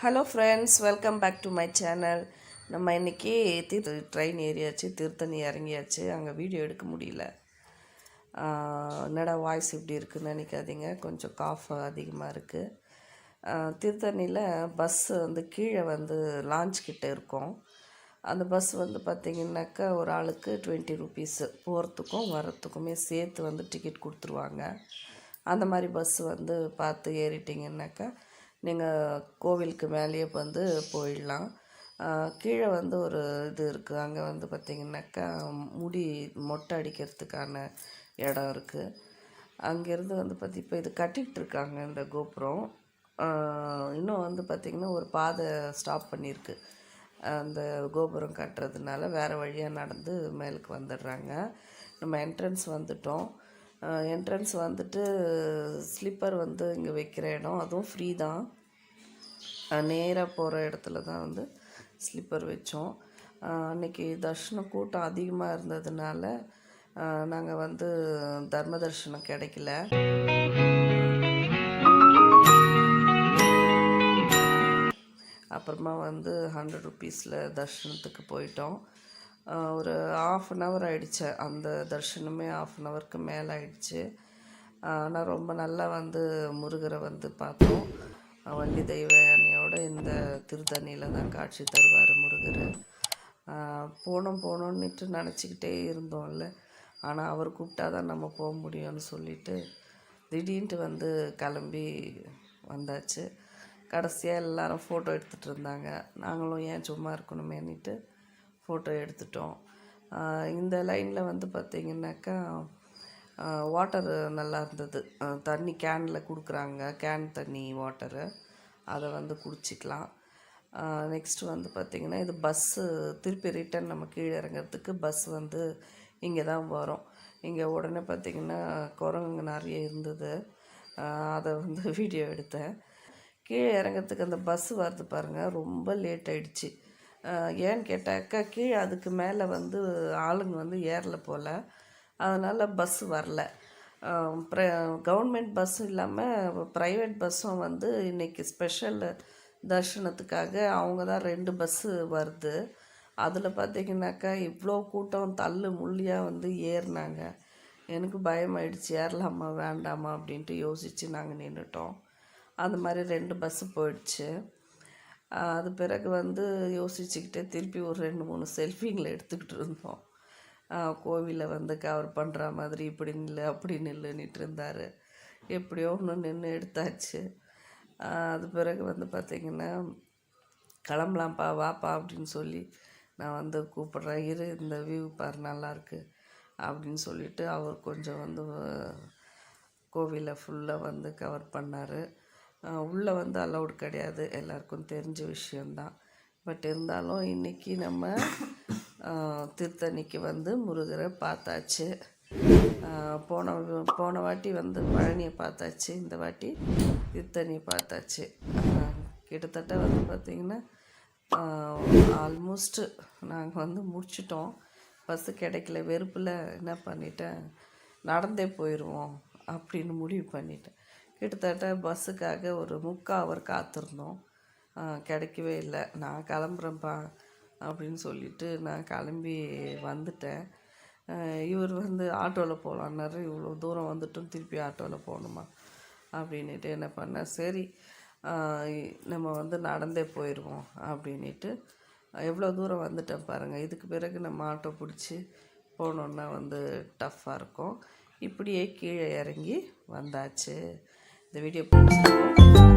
Hello friends, welcome back to my channel. நம்ம இன்றைக்கி train ஏறியாச்சு, Tiruttani இறங்கியாச்சு. அங்கே வீடியோ எடுக்க முடியல. என்னடா வாய்ஸ் இப்படி இருக்குதுன்னு நினைக்காதீங்க, கொஞ்சம் காஃப் அதிகமாக இருக்குது. திருத்தணியில் பஸ்ஸு வந்து கீழே வந்து லான்ச் கிட்டே இருக்கும். அந்த பஸ் வந்து பார்த்திங்கனாக்கா ஒரு ஆளுக்கு 20 ருபீஸு, போகிறதுக்கும் வர்றதுக்குமே சேர்த்து வந்து டிக்கெட் கொடுத்துருவாங்க. அந்த மாதிரி பஸ்ஸு வந்து பார்த்து ஏறிட்டிங்கன்னாக்கா நீங்கள் கோவிலுக்கு மேலேயே வந்து போயிடலாம். கீழே வந்து ஒரு இது இருக்குது, அங்கே வந்து பார்த்திங்கனாக்கா மொட்டை அடிக்கிறதுக்கான இடம் இருக்குது. அங்கேருந்து வந்து இப்போ இது கட்டிகிட்ருக்காங்க இந்த கோபுரம். இன்னும் வந்து பார்த்திங்கன்னா ஒரு பாதை ஸ்டாப் பண்ணியிருக்கு. அந்த கோபுரம் கட்டுறதுனால வேறு வழியாக நடந்து மேலுக்கு வந்துடுறாங்க. நம்ம என்ட்ரன்ஸ் வந்துட்டோம். என்ட்ரன்ஸ் வந்துட்டு ஸ்லிப்பர் வந்து இங்கே வைக்கிற இடம், அதுவும் ஃப்ரீ தான். நேராக போகிற இடத்துல தான் வந்து ஸ்லிப்பர் வச்சோம். அன்றைக்கி தர்ஷனம் கூட்டம் அதிகமாக இருந்ததுனால நாங்கள் வந்து தர்ம தர்ஷனம் கிடைக்கல. அப்புறமா வந்து 100 ருபீஸில் தர்ஷனத்துக்கு போயிட்டோம். ஒரு 1/2 hour ஆகிடுச்சு. அந்த தர்ஷனமே 1/2 hourக்கு மேலே ஆயிடுச்சு. ஆனால் ரொம்ப நல்லா வந்து முருகரை வந்து பார்த்தோம். வள்ளி தெய்வ யானையோட இந்த திருத்தணியில் தான் காட்சி தருவார் முருகர். போகணுன்னுட்டு நினச்சிக்கிட்டே இருந்தோம்ல, ஆனால் அவர் கூப்பிட்டா தான் நம்ம போக முடியும்னு சொல்லிவிட்டு திடீர்னு வந்து கிளம்பி வந்தாச்சு. கடைசியாக எல்லோரும் ஃபோட்டோ எடுத்துகிட்டு இருந்தாங்க. நாங்களும் ஏன் சும்மா இருக்கணுமேனிட்டு ஃபோட்டோ எடுத்துட்டோம். இந்த லைனில் வந்து பார்த்திங்கனாக்கா வாட்டரு நல்லா இருந்தது. தண்ணி கேனில் கொடுக்குறாங்க, கேன் தண்ணி வாட்டரு, அதை வந்து குடிச்சிக்கலாம். நெக்ஸ்ட்டு வந்து பார்த்திங்கன்னா இது பஸ்ஸு திருப்பி ரிட்டன் நம்ம கீழே இறங்கிறதுக்கு பஸ் வந்து இங்கே தான் வரும். இங்கே உடனே பார்த்திங்கன்னா குரங்குங்க நிறைய இருந்தது. அதை வந்து வீடியோ எடுத்தேன். கீழே இறங்கிறதுக்கு அந்த பஸ்ஸு வருது பாருங்கள், ரொம்ப லேட் ஆகிடுச்சு. ஏன்னு கேட்டாக்கா கீழே அதுக்கு மேலே வந்து ஆளுங்க வந்து ஏறல போல், அதனால் பஸ்ஸு வரல. கவர்மெண்ட் பஸ்ஸும் இல்லாமல் ப்ரைவேட் பஸ்ஸும் வந்து இன்றைக்கி ஸ்பெஷல் தர்ஷனத்துக்காக அவங்க தான் 2 பஸ்ஸு வருது. அதில் பார்த்திங்கனாக்கா இவ்வளோ கூட்டம் தள்ளு முள்ளியாக வந்து ஏறினாங்க. எனக்கு பயமாயிடுச்சு, ஏறலாமா வேண்டாமா அப்படின்ட்டு யோசித்து நாங்கள் நின்றுட்டோம். அந்த மாதிரி 2 பஸ்ஸு போயிடுச்சு. அது பிறகு வந்து யோசிச்சுக்கிட்டே திருப்பி ஒரு 2-3 செல்ஃபிங்களை எடுத்துக்கிட்டு இருந்தோம். கோவிலை வந்து கவர் பண்ணுற மாதிரி இப்படி நில்லு அப்படி நில்லுன்னுட்டு இருந்தார். எப்படியோ ஒன்று நின்று எடுத்தாச்சு. அது பிறகு வந்து பார்த்திங்கன்னா கிளம்பலாம்ப்பா வாப்பா அப்படின்னு சொல்லி நான் வந்து கூப்பிட்றேன். இந்த வியூ பாரு நல்லாயிருக்கு அப்படின்னு சொல்லிவிட்டு அவர் கொஞ்சம் வந்து கோவிலை ஃபுல்லாக வந்து கவர் பண்ணார். உள்ளே வந்து அலௌடு கிடையாது, எல்லாருக்கும் தெரிஞ்ச விஷயந்தான். பட் இருந்தாலும் இன்றைக்கி நம்ம திருத்தணிக்கு வந்து முருகரை பார்த்தாச்சு. போன வாட்டி வந்து பழனியை பார்த்தாச்சு, இந்த வாட்டி திருத்தணியை பார்த்தாச்சு. கிட்டத்தட்ட வந்து பார்த்திங்கன்னா ஆல்மோஸ்ட்டு நாங்கள் வந்து முடிச்சிட்டோம். பஸ்ஸு கிடைக்கல, வெறுப்பில் என்ன பண்ணிட்டேன், நடந்தே போயிடுவோம் அப்படின்னு முடிவு பண்ணிட்டேன். கிட்டத்தட்ட பஸ்ஸுக்காக ஒரு 3/4 hour காத்திருந்தோம். கிடைக்கவே இல்லை. நான் கிளம்புறேன்ப்பா அப்படின்னு சொல்லிவிட்டு நான் கிளம்பி வந்துட்டேன். இவர் வந்து ஆட்டோவில் போகலான்னாரு. இவ்வளோ தூரம் வந்துட்டும் திருப்பி ஆட்டோவில் போகணுமா அப்படின்ட்டு என்ன பண்ணேன், சரி நம்ம வந்து நடந்தே போயிடுவோம் அப்படின்ட்டு எவ்வளோ தூரம் வந்துட்டேன் பாருங்கள். இதுக்கு பிறகு நம்ம ஆட்டோ பிடிச்சி போனோன்னா வந்து டஃப்பாக இருக்கும். இப்படியே கீழே இறங்கி வந்தாச்சு. இந்த வீடியோ பிடிச்சிருக்கோம்.